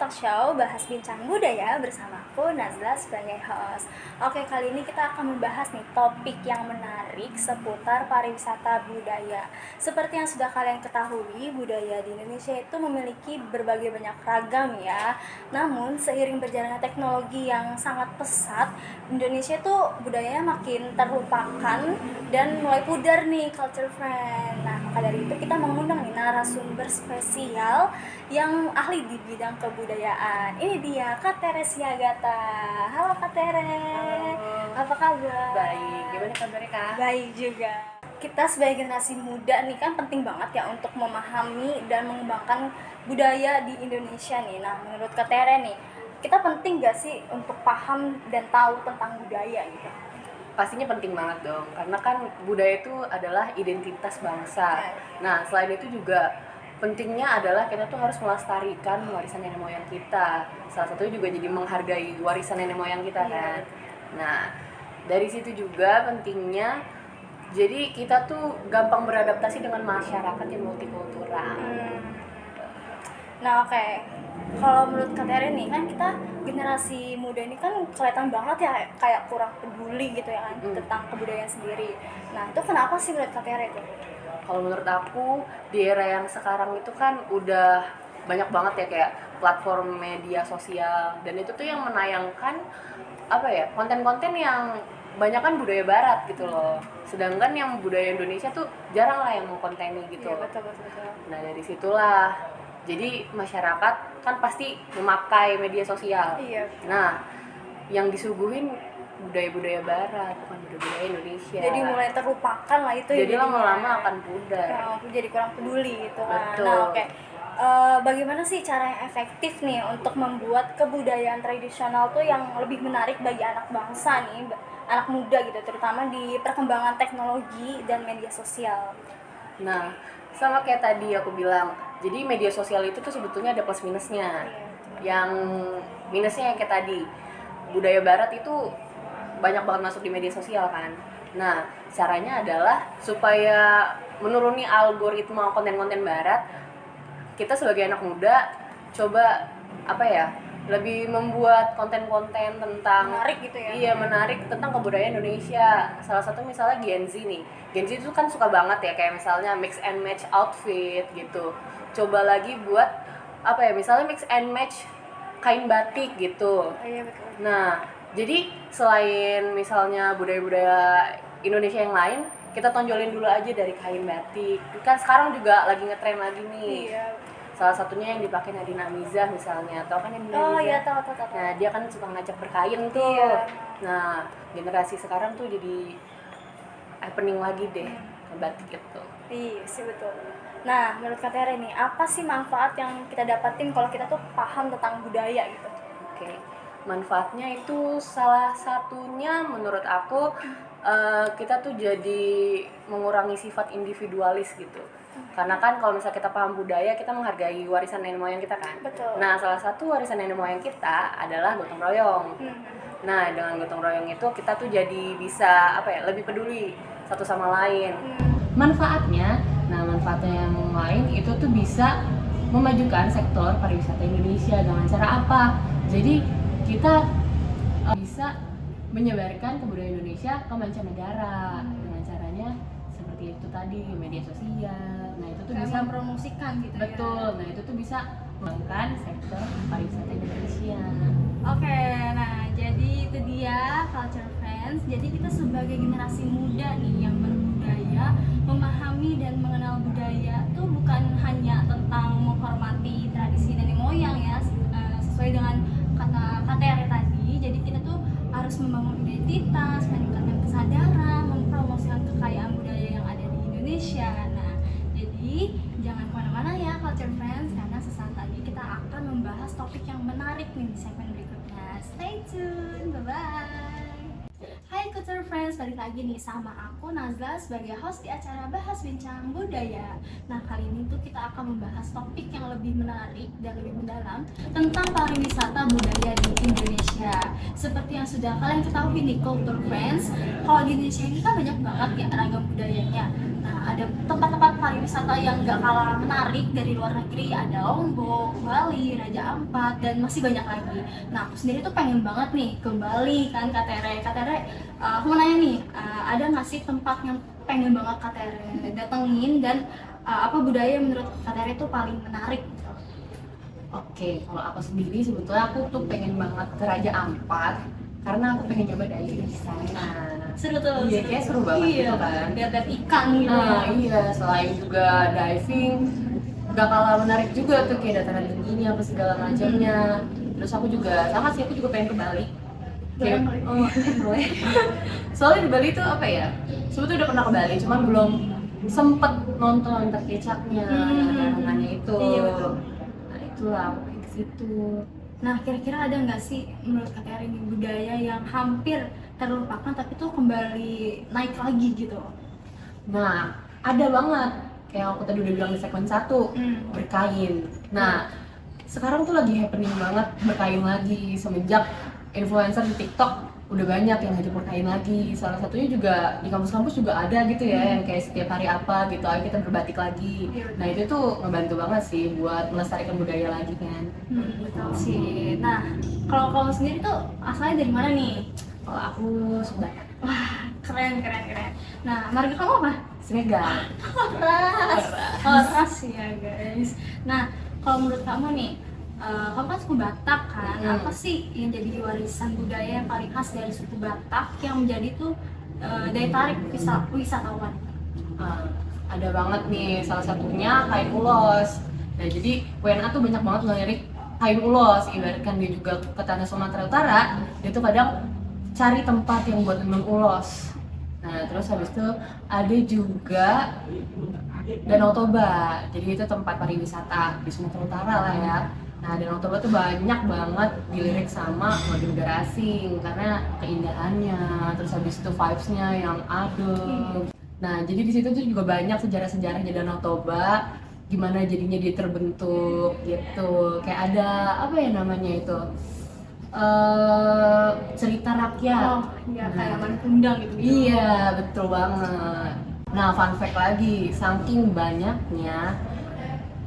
Talk Show, bahas bincang budaya bersama aku Nazla sebagai host. Oke, kali ini kita akan membahas nih topik yang menarik seputar pariwisata budaya. Seperti yang sudah kalian ketahui, budaya di Indonesia itu memiliki berbagai banyak ragam ya. Namun seiring berjalannya teknologi yang sangat pesat, Indonesia itu budayanya makin terlupakan dan mulai pudar nih culture friend. Nah, maka dari itu kita mengundang nih narasumber spesial yang ahli di bidang kebudayaan. Ini dia Kak Tere Siagata. Halo Kak Tere. Halo. Apa kabar? Baik, gimana kabarnya Kak? Baik juga. Kita sebagai generasi muda nih kan penting banget ya untuk memahami dan mengembangkan budaya di Indonesia nih. Nah, menurut Kak Tere nih, kita penting gak sih untuk paham dan tahu tentang budaya gitu? Pastinya penting banget dong, karena kan budaya itu adalah identitas bangsa. Nah, selain itu juga pentingnya adalah kita tuh harus melestarikan warisan nenek moyang kita. Salah satunya juga jadi menghargai warisan nenek moyang kita kan. Nah, dari situ juga pentingnya jadi kita tuh gampang beradaptasi dengan masyarakat yang multikultural. Nah, oke. Kalau menurut Kak Tere nih, kan kita generasi muda ini kan kelihatan banget ya kayak kurang peduli gitu ya kan tentang kebudayaan sendiri. Nah, itu kenapa sih menurut Kak Tere itu? Kalau menurut aku di era yang sekarang itu kan udah banyak banget ya kayak platform media sosial, dan itu tuh yang menayangkan apa ya, konten-konten yang banyak kan budaya barat gitu loh. Sedangkan yang budaya Indonesia tuh jarang lah yang mengkonteni gitu. Iya, betul. Nah, dari situlah jadi masyarakat kan pasti memakai media sosial. Iya. Nah, yang disuguhin budaya-budaya barat, bukan budaya Indonesia. Jadi mulai terlupakan lah itu. Jadi lama-lama akan pudar. Nah, aku jadi kurang peduli gitu kan. Betul. Nah, oke. Bagaimana sih cara yang efektif nih untuk membuat kebudayaan tradisional tuh yang lebih menarik bagi anak bangsa nih, anak muda gitu, terutama di perkembangan teknologi dan media sosial? Nah, sama kayak tadi aku bilang, jadi media sosial itu tuh sebetulnya ada plus minusnya. Yang minusnya yang kayak tadi, budaya barat itu banyak banget masuk di media sosial kan. Nah, caranya adalah supaya menuruni algoritma konten-konten barat, kita sebagai anak muda coba apa ya, lebih membuat konten-konten tentang Menarik gitu ya. Iya, menarik tentang kebudayaan Indonesia. Salah satu misalnya Gen Z nih. Gen Z itu kan suka banget ya kayak misalnya mix and match outfit gitu. Coba lagi buat apa ya, misalnya mix and match kain batik gitu. Iya, betul. Nah, jadi selain misalnya budaya-budaya Indonesia yang lain, kita tonjolin dulu aja dari kain batik. Kan sekarang juga lagi ngetren lagi nih. Iya. Salah satunya yang dipakai Nadine Amizah misalnya, atau kan Nadine Amizah. Oh iya, tahu. Nah, dia kan suka ngajak berkain tuh. Iya. Nah, generasi sekarang tuh jadi happening lagi deh batik itu. Iya sih, betul. Nah, menurut Kak Tere nih, apa sih manfaat yang kita dapatin kalau kita tuh paham tentang budaya gitu? Oke. Manfaatnya itu salah satunya menurut aku kita tuh jadi mengurangi sifat individualis gitu. Karena kan kalau misalnya kita paham budaya, kita menghargai warisan nenek moyang kita kan. Betul. Nah, salah satu warisan nenek moyang kita adalah gotong royong. Nah, dengan gotong royong itu kita tuh jadi bisa apa ya, lebih peduli satu sama lain. Manfaatnya yang lain itu tuh bisa memajukan sektor pariwisata Indonesia dengan cara apa? Jadi kita bisa menyebarkan kebudayaan Indonesia ke mancanegara dengan caranya seperti itu tadi, media sosial. Nah, itu tuh Kayak bisa mempromosikan gitu. betul. Ya. Nah, itu tuh bisa mengembangkan sektor pariwisata Indonesia. Oke, nah jadi itu dia culture friends. Jadi kita sebagai generasi muda nih yang berbudaya, memahami dan mengenal budaya tuh bukan hanya tentang menghormati tradisi nenek moyang ya, sesuai dengan kata Kak Tere tadi. Jadi kita tuh harus membangun identitas, meningkatkan kesadaran, mempromosikan kekayaan budaya yang ada di Indonesia. Nah, jadi jangan kemana-mana ya culture friends, karena sesaat lagi kita akan membahas topik yang menarik nih di segmen berikutnya. Stay tune, bye-bye. Hai Culture Friends, balik lagi nih sama aku Nazla sebagai host di acara Bahas Bincang Budaya. Nah, kali ini tuh kita akan membahas topik yang lebih menarik dan lebih mendalam tentang pariwisata budaya di Indonesia. Seperti yang sudah kalian ketahui nih Culture Friends, kalau di Indonesia ini kan banyak banget ya ragam budayanya. Nah, ada tempat-tempat pariwisata yang gak kalah menarik dari luar negeri, ada Lombok, Bali, Raja Ampat, dan masih banyak lagi. Nah, aku sendiri tuh pengen banget nih ke Bali kan, Kak Tere. Kak Tere, aku mau nanya nih, ada nggak sih tempat yang pengen banget Kak Tere datengin dan apa budaya yang menurut Kak Tere itu paling menarik? Oke, kalau aku sendiri sebetulnya aku tuh pengen banget ke Raja Ampat karena aku pengen coba diving di sana. Seru tuh. Iya, kayak seru banget gitu kan. Lihat-lihat ikan gitu. Iya, selain juga diving, gak kalah menarik juga tuh kayak dataran tingginya apa segala macamnya. Terus aku juga sama sih, aku juga pengen ke Bali. Boleh. Soalnya di Bali tuh apa ya? Sebetulnya udah pernah ke Bali, cuman belum sempet nonton terkecapnya, namanya itu. Iya, betul. Nah itulah aku pengen ke situ. Nah, kira-kira ada nggak sih menurut Kak Tere ini budaya yang hampir terlupakan tapi tuh kembali naik lagi gitu? Nah, ada banget. Kayak aku tadi udah bilang di segmen 1, berkain. Nah, sekarang tuh lagi happening banget berkain lagi semenjak influencer di TikTok udah banyak yang ngajak berkain lagi. Salah satunya juga di kampus-kampus juga ada gitu ya, yang kayak setiap hari apa gitu, ayo kita berbatik lagi. Nah, itu tuh ngebantu banget sih buat melestarikan budaya lagi kan. Betul sih. Nah, kalau kamu sendiri tuh asalnya dari mana nih? Kalau aku suka Wah, keren. Nah, marga kamu apa? Senegal. Ras ya guys. Nah, kalau menurut kamu nih, kamu kan suku Batak kan? Apa sih yang jadi warisan budaya yang paling khas dari suku Batak yang menjadi tuh daya tarik wisatawan? Ada banget nih, salah satunya kain ulos. Nah, jadi WNA tuh banyak banget ngelirik kain ulos. Ibaratkan dia juga ke tanah Sumatera Utara, dia tuh kadang cari tempat yang buat nenun ulos. Nah, terus habis itu ada juga Danau Toba. Jadi itu tempat pariwisata di Sumatera Utara lah ya. Nah, Danau Toba tuh banyak banget dilirik sama warga negara asing karena keindahannya, terus habis itu vibes-nya yang adem. Nah, jadi di situ tuh juga banyak sejarah-sejarahnya Danau Toba, gimana jadinya dia terbentuk gitu. Kayak ada apa ya namanya itu? Cerita rakyat. Iya, kayak mana kundang gitu. Iya, betul banget. Nah, fun fact lagi, saking banyaknya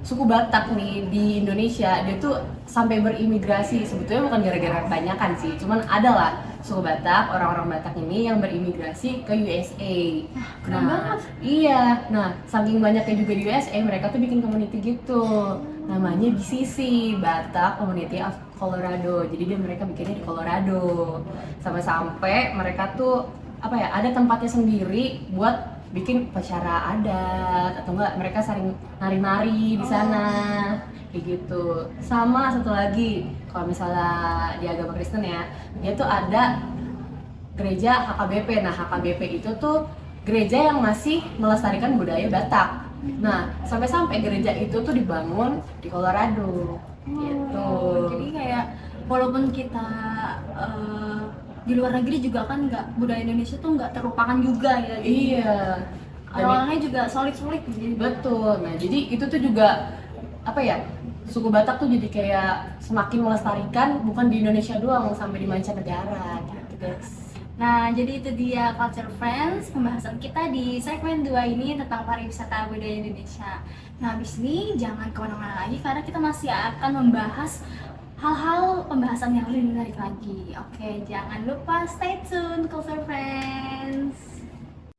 suku Batak nih di Indonesia, dia tuh sampai berimigrasi. Sebetulnya bukan gara-gara kebanyakan sih, cuman ada lah suku Batak, orang-orang Batak ini yang berimigrasi ke USA. Keren banget. Iya, nah saking banyaknya juga di USA, mereka tuh bikin community gitu, namanya BCC, Batak Community of Colorado. Jadi mereka bikinnya di Colorado. Sampai-sampai mereka tuh apa ya, ada tempatnya sendiri buat bikin upacara adat atau enggak mereka sering nari-nari di sana kayak gitu. Sama satu lagi, kalau misalnya di agama Kristen ya, dia tuh ada gereja HKBP. Nah, HKBP itu tuh gereja yang masih melestarikan budaya Batak. Nah, sampai-sampai gereja itu tuh dibangun di Colorado gitu. Jadi kayak walaupun kita di luar negeri juga kan nggak, budaya Indonesia tuh nggak terlupakan juga ya. Jadi Iya. orang-orangnya juga solid gitu. Betul. Nah, jadi itu tuh juga apa ya? Suku Batak tuh jadi kayak semakin melestarikan bukan di Indonesia doang, sampai di mancanegara gitu, guys. Nah, jadi itu dia Culture Friends, pembahasan kita di segmen 2 ini tentang pariwisata budaya Indonesia. Nah, habis ini jangan kemana-mana lagi karena kita masih akan membahas hal-hal pembahasan yang lebih menarik lagi. Oke, jangan lupa stay tune Culture Friends.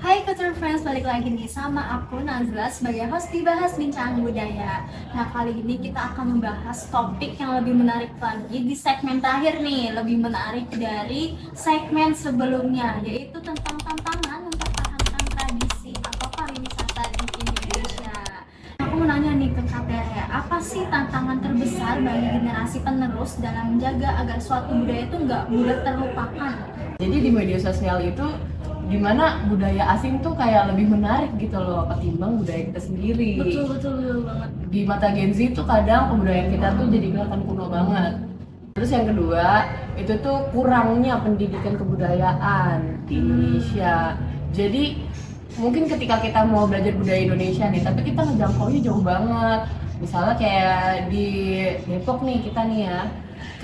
Hai Culture Friends, balik lagi nih sama aku Nazla sebagai host di Bahas Bincang Budaya. Nah, kali ini kita akan membahas topik yang lebih menarik lagi di segmen terakhir nih, lebih menarik dari segmen sebelumnya, yaitu tentang tantangan mempertahankan tradisi atau pariwisata di Indonesia. Aku mau nanya nih ke Kak Tere, apa sih tantangan terbesar bagi generasi penerus dalam menjaga agar suatu budaya itu nggak mudah terlupakan? Jadi di media sosial itu dimana budaya asing tuh kayak lebih menarik gitu loh ketimbang budaya kita sendiri. Betul banget. Di mata Gen Z tuh kadang kebudayaan kita tuh jadi kelihatan kuno banget. Terus yang kedua, itu tuh kurangnya pendidikan kebudayaan di Indonesia. Jadi mungkin ketika kita mau belajar budaya Indonesia nih, tapi kita ngejangkaunya jauh banget. Misalnya kayak di Depok nih kita nih ya,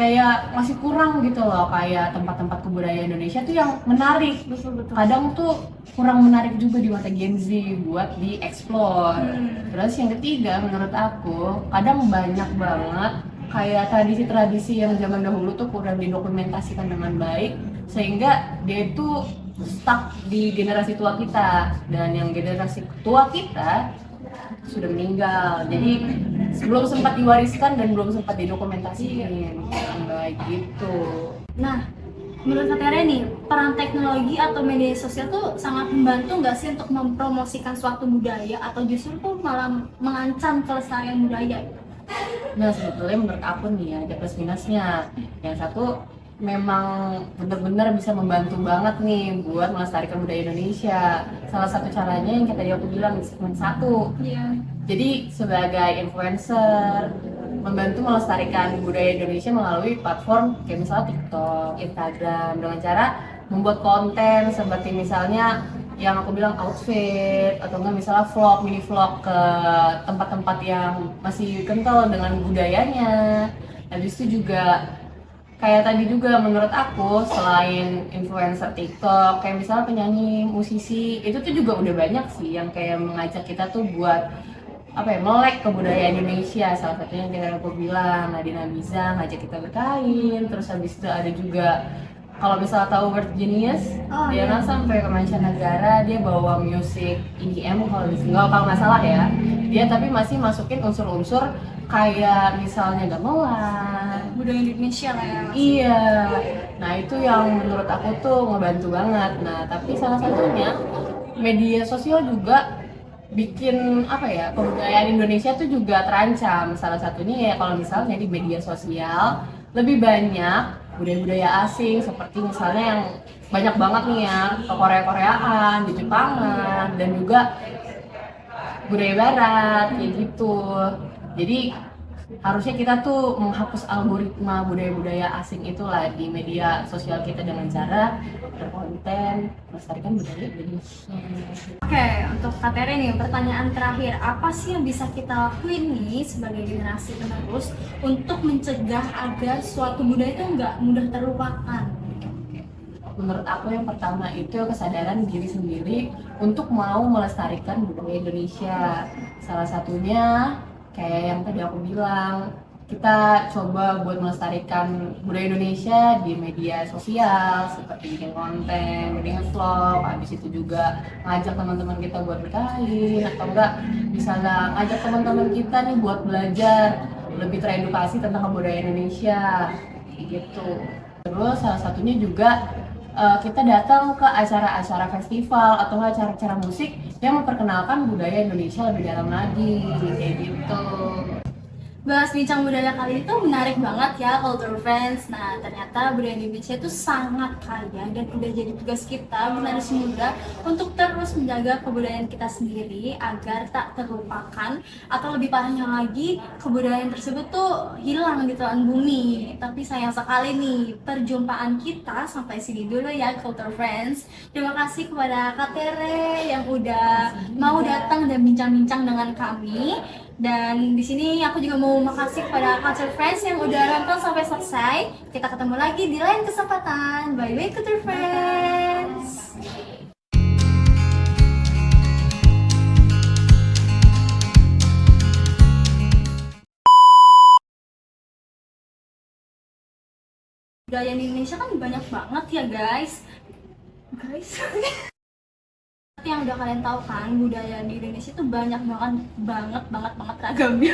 kayak masih kurang gitu loh, kayak tempat-tempat kebudayaan Indonesia tuh yang menarik. Betul-betul. Kadang tuh kurang menarik juga di mata Gen Z buat dieksplor. Terus yang ketiga, menurut aku kadang banyak banget kayak tradisi-tradisi yang zaman dahulu tuh kurang didokumentasikan dengan baik, sehingga dia itu stuck di generasi tua kita, dan yang generasi tua kita sudah meninggal. Jadi belum sempat diwariskan dan belum sempat didokumentasikan dengan baik gitu. Nah, menurut Kak Tere nih, peran teknologi atau media sosial tuh sangat membantu nggak sih untuk mempromosikan suatu budaya, atau justru tuh malah mengancam kelestarian budaya? Nah, sebetulnya menurut aku nih ya, ada plus minusnya. Yang satu, memang benar-benar bisa membantu banget nih buat melestarikan budaya Indonesia. Salah satu caranya yang tadi aku bilang di segmen 1. Iya. Jadi sebagai influencer, membantu melestarikan budaya Indonesia melalui platform kayak misalnya TikTok, Instagram, dengan cara membuat konten seperti misalnya yang aku bilang outfit, atau enggak misalnya vlog, mini vlog ke tempat-tempat yang masih kental dengan budayanya. Habis itu juga kayak tadi juga menurut aku, selain influencer TikTok, kayak misalnya penyanyi, musisi, itu tuh juga udah banyak sih yang kayak mengajak kita tuh buat melek kebudayaan Indonesia. Salah satunya yang tadi aku bilang, Nadine Amiza ngajak kita berkain. Terus habis itu ada juga, kalau misalnya tahu World Genius, dia kan sampai ke mancanegara, dia bawa musik EDM kalau nggak salah ya. Dia tapi masih masukin unsur-unsur kayak misalnya gamelan, Budaya Indonesia lah ya. iya. Nah itu yang menurut aku tuh ngebantu banget. Nah tapi salah satunya media sosial juga bikin kebudayaan Indonesia tuh juga terancam. Salah satunya ya kalau misalnya di media sosial lebih banyak budaya-budaya asing, seperti misalnya yang banyak banget nih ya, ke Korea-Koreaan, di Jepangan, dan juga budaya barat kayak gitu. Jadi harusnya kita tuh menghapus algoritma budaya-budaya asing itulah di media sosial kita dengan cara berkonten melestarikan budaya Indonesia. Oke, untuk Kak Tere nih, pertanyaan terakhir, apa sih yang bisa kita lakuin nih sebagai generasi penerus untuk mencegah agar suatu budaya itu nggak mudah terlupakan? Menurut aku yang pertama itu kesadaran diri sendiri untuk mau melestarikan budaya Indonesia. Salah satunya kayak yang tadi aku bilang, kita coba buat melestarikan budaya Indonesia di media sosial, seperti bikin konten, bikin vlog, habis itu juga ngajak teman-teman kita buat berkain, atau enggak misalnya ngajak teman-teman kita nih buat belajar lebih teredukasi tentang kebudayaan Indonesia gitu. Terus salah satunya juga kita datang ke acara-acara festival atau acara-acara musik yang memperkenalkan budaya Indonesia lebih dalam lagi, kayak gitu. Bahas bincang budaya kali ini tuh menarik banget ya, Culture Friends. Nah, ternyata budaya Indonesia itu sangat kaya dan udah jadi tugas kita generasi muda untuk terus menjaga kebudayaan kita sendiri agar tak terlupakan, atau lebih parahnya lagi, kebudayaan tersebut tuh hilang di telan bumi. Tapi sayang sekali nih, perjumpaan kita sampai sini dulu ya, Culture Friends. Terima kasih kepada Kak Tere yang udah mau datang dan bincang-bincang dengan kami. Dan di sini aku juga mau makasih kepada Culture Friends yang udah nonton sampai selesai. Kita ketemu lagi di lain kesempatan. Bye bye Culture Friends. Budaya Indonesia kan banyak banget ya guys. Yang udah kalian tahu kan, budaya di Indonesia tuh banyak banget ragamnya.